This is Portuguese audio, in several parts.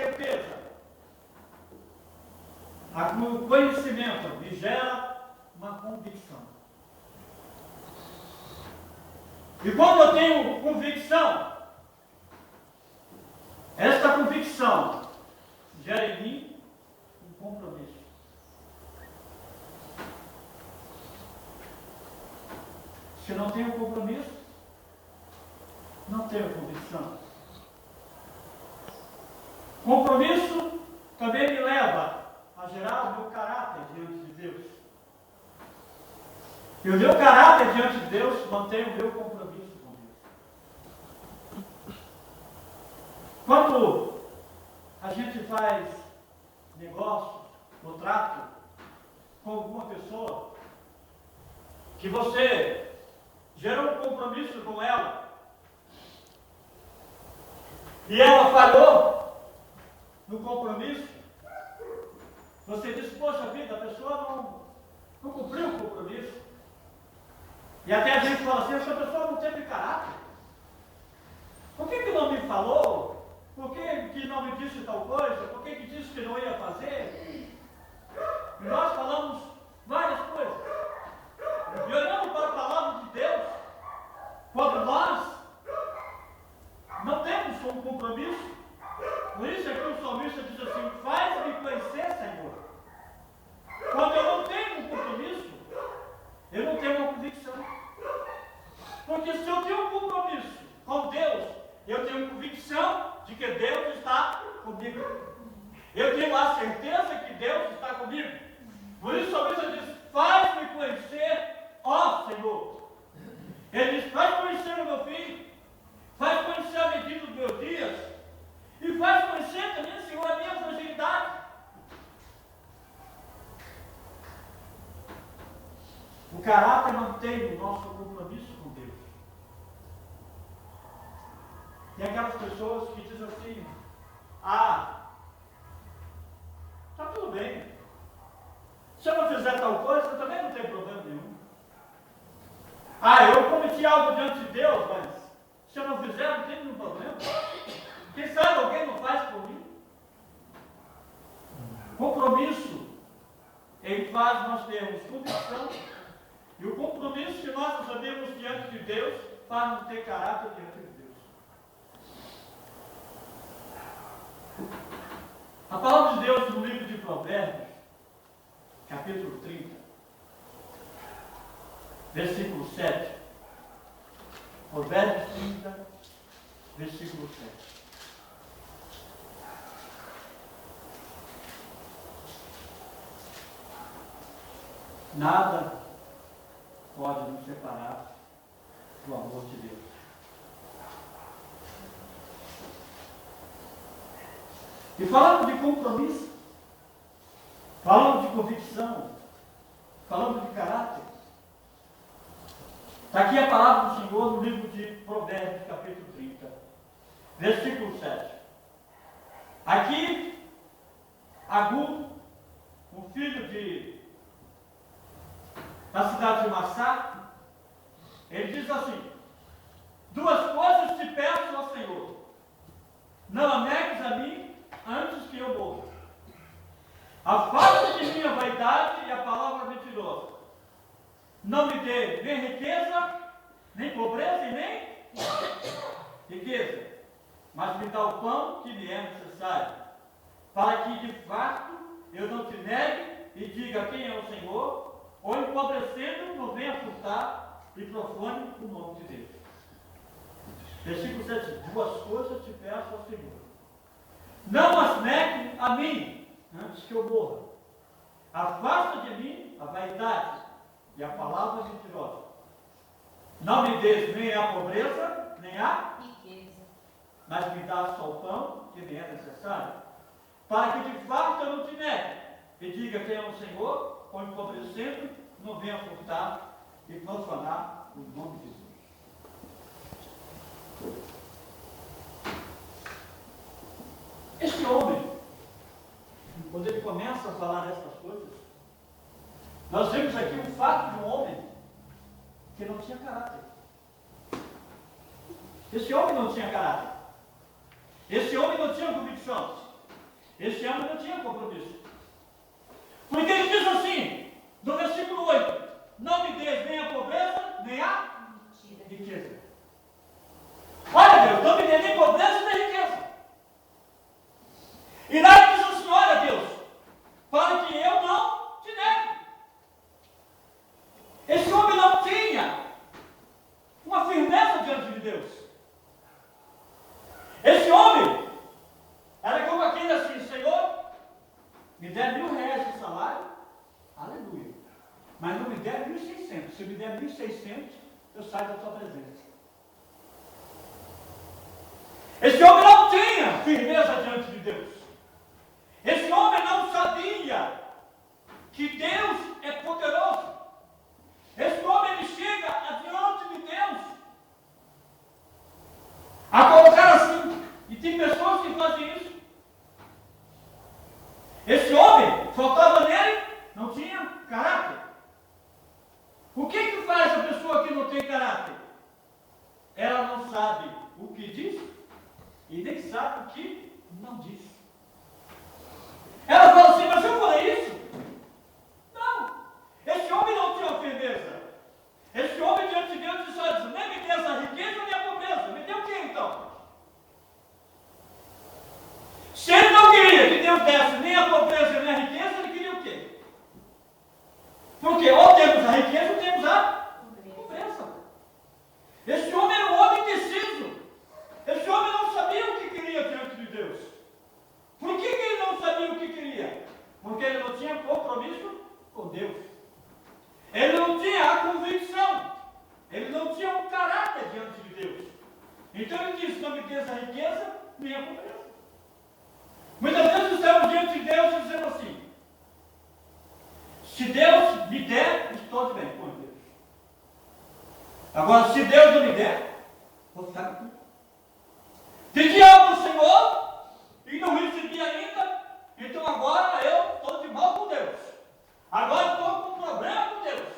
certeza. O conhecimento me gera uma convicção. E quando eu tenho convicção, esta convicção gera em mim um compromisso. Se não tenho compromisso, não tenho convicção. Compromisso também me leva a gerar o meu caráter diante de Deus. E o meu caráter diante de Deus mantém o meu compromisso com Deus. Quando a gente faz negócio ou trato com alguma pessoa, que você gerou um compromisso com ela, e ela falhou no compromisso, você diz, poxa vida, a pessoa não cumpriu o compromisso. E até a gente fala assim, essa pessoa não teve caráter. Por que não me falou? Por que não me disse tal coisa? Por que disse que não ia fazer? E nós falamos várias coisas. E olhando para a palavra de Deus, quando nós não temos um compromisso, por isso é que o salmista diz assim, faz-me conhecer, Senhor. Quando eu não tenho um compromisso, eu não tenho uma convicção. Porque se eu tenho um compromisso com Deus, eu tenho convicção de que Deus está comigo. Eu tenho a certeza que Deus está comigo. Por isso o salmista diz, faz-me conhecer, ó Senhor. Ele diz, faz conhecer o meu filho, faz conhecer a medida dos meus dias, e faz conhecer também, Senhor, a minha fragilidade. O caráter mantém o nosso compromisso com Deus. Tem aquelas pessoas que dizem assim, está tudo bem. Se eu não fizer tal coisa, também não tem problema nenhum. Eu cometi algo diante de Deus, mas se eu não fizer, não tem nenhum problema. Quem sabe alguém não faz por mim? Compromisso, ele faz nós termos convicção. E o compromisso que nós recebemos diante de Deus faz nos ter caráter diante de Deus. A palavra de Deus no livro de Provérbios, capítulo 30, versículo 7. Provérbios 30, versículo 7. Nada pode nos separar do amor de Deus. E falando de compromisso, falando de convicção, falando de caráter, está aqui a palavra do Senhor no livro de Provérbios, capítulo 30, versículo 7. Aqui, Agur, um filho da cidade de Massá, ele diz assim, 2 coisas te peço ao Senhor, não a negues a mim antes que eu morra. Afasta de mim a vaidade e a palavra mentirosa. Não me dê nem riqueza, nem pobreza e nem riqueza, mas me dá o pão que me é necessário, para que de fato eu não te negue e diga quem é o Senhor, ou empobrecendo não venha furtar e profane o nome de Deus. Versículo 7. 2 coisas te peço ao Senhor. Não as negue a mim, antes que eu morra. Afasta de mim a vaidade e a palavra mentirosa. Não me des nem a pobreza, nem a riqueza, mas me dá só o pão que me é necessário, para que de fato eu não te negue e diga quem é o Senhor, ou empobrecendo, não venha furtar e profanar o nome de Deus. Este homem, quando ele começa a falar essas coisas, nós vemos aqui o fato de um homem que não tinha caráter. Esse homem não tinha caráter. Esse homem não tinha convicção. Esse homem não tinha compromisso. Porque ele diz assim, no versículo 8, não me des nem a pobreza, nem a riqueza. Olha Deus, não me dê nem pobreza nem riqueza. E lá ele diz assim, olha Deus, para que eu não te negue. Esse homem não tinha uma firmeza diante de Deus. Esse homem era como aquele assim, Senhor, me der R$1.000 de salário, aleluia. Mas não me der 1.600. Se me der 1.600, eu saio da tua presença. Esse homem não tinha firmeza diante de Deus. Esse homem não sabia que Deus é poderoso. Esse homem ele chega adiante de Deus a colocar assim. E tem pessoas que fazem isso. Esse homem, faltava nele, não tinha caráter. O que faz a pessoa que não tem caráter? Ela não sabe o que diz e nem sabe o que não diz. Ela fala assim, mas eu falei isso? Não. Esse homem não tinha firmeza. Esse homem diante de Deus disse, olha, nem me dê essa riqueza nem a pobreza. Me deu o que então? Se ele não queria que Deus desse nem a pobreza nem a riqueza, ele queria o quê? Porque ou temos a riqueza ou temos a pobreza. Esse homem era um homem indeciso. Esse homem não sabia o que queria diante de Deus. Por que ele não sabia o que queria? Porque ele não tinha compromisso com Deus. Ele não tinha a convicção. Ele não tinha um caráter diante de Deus. Então ele disse, não me des a riqueza nem a pobreza. Muitas vezes estamos diante de Deus dizendo assim, se Deus me der, estou de bem com Deus. Agora, se Deus não me der, vou ficar aqui. Pedi algo ao Senhor e não recebi ainda, então agora eu estou de mal com Deus. Agora estou com um problema com Deus.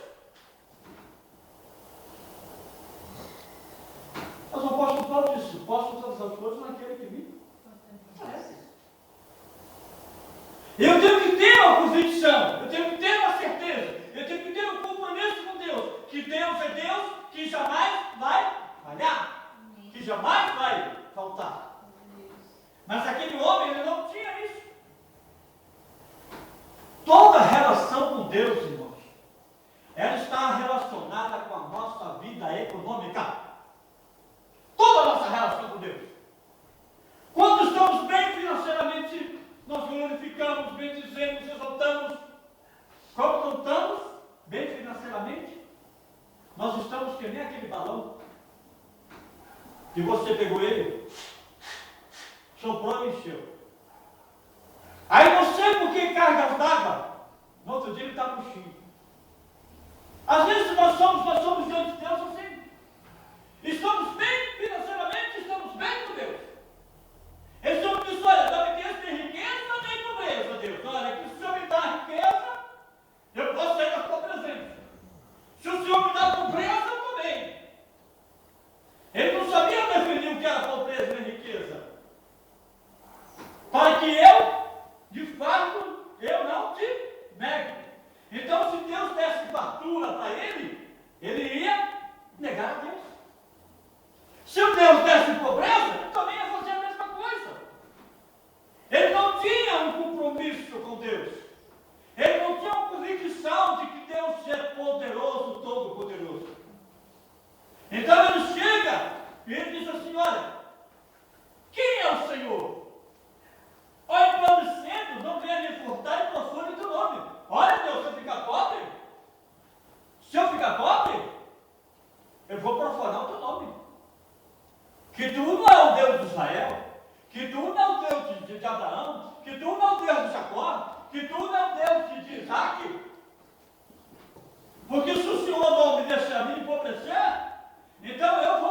Mas o apóstolo Paulo disse, posso todas as coisas naquele que me parece. Eu tenho que ter uma convicção, eu tenho que ter uma certeza, eu tenho que ter um compromisso com Deus, que Deus é Deus, que jamais vai falhar, que jamais vai faltar. Mas aquele homem, ele não tinha isso. Toda relação com Deus, irmãos, ela está relacionada com a nossa vida econômica. Toda a nossa relação com Deus. Quando estamos bem financeiramente, nós glorificamos, bendizemos, exaltamos. Quando não estamos bem financeiramente, nós estamos que nem aquele balão que você pegou ele, soprou e encheu. Aí não sei por que cargas d'água, no outro dia ele está murchinho. Às vezes nós somos diante de Deus assim. Estamos bem financeiramente, estamos bem com Deus. Esse homem diz, olha, não me des nem riqueza nem pobreza, Deus. Olha, que se o Senhor me dá riqueza, eu posso sair da tua presença. Se o Senhor me dá pobreza, eu estou bem. Ele não sabia definir o que era pobreza nem riqueza. Para que eu, de fato, eu não te negue. Então, se Deus desse fartura para ele, ele ia negar a Deus. Se o Deus desse pobreza, ele também ia fazer a mesma coisa. Ele não tinha um compromisso com Deus. Ele não tinha uma convicção de que Deus é poderoso, todo-poderoso. Então ele chega e ele diz assim, olha, quem é o Senhor? Olha, empobrecendo, não venha me furtar e profane teu nome. Olha, Deus, se eu ficar pobre, eu vou profanar o teu nome. Que tu não é o Deus de Israel, que tu não é o Deus de Abraão, que tu não é o Deus de Jacó, que tu não é o Deus de Isaac. Porque se o Senhor não me deixar me empobrecer, então eu vou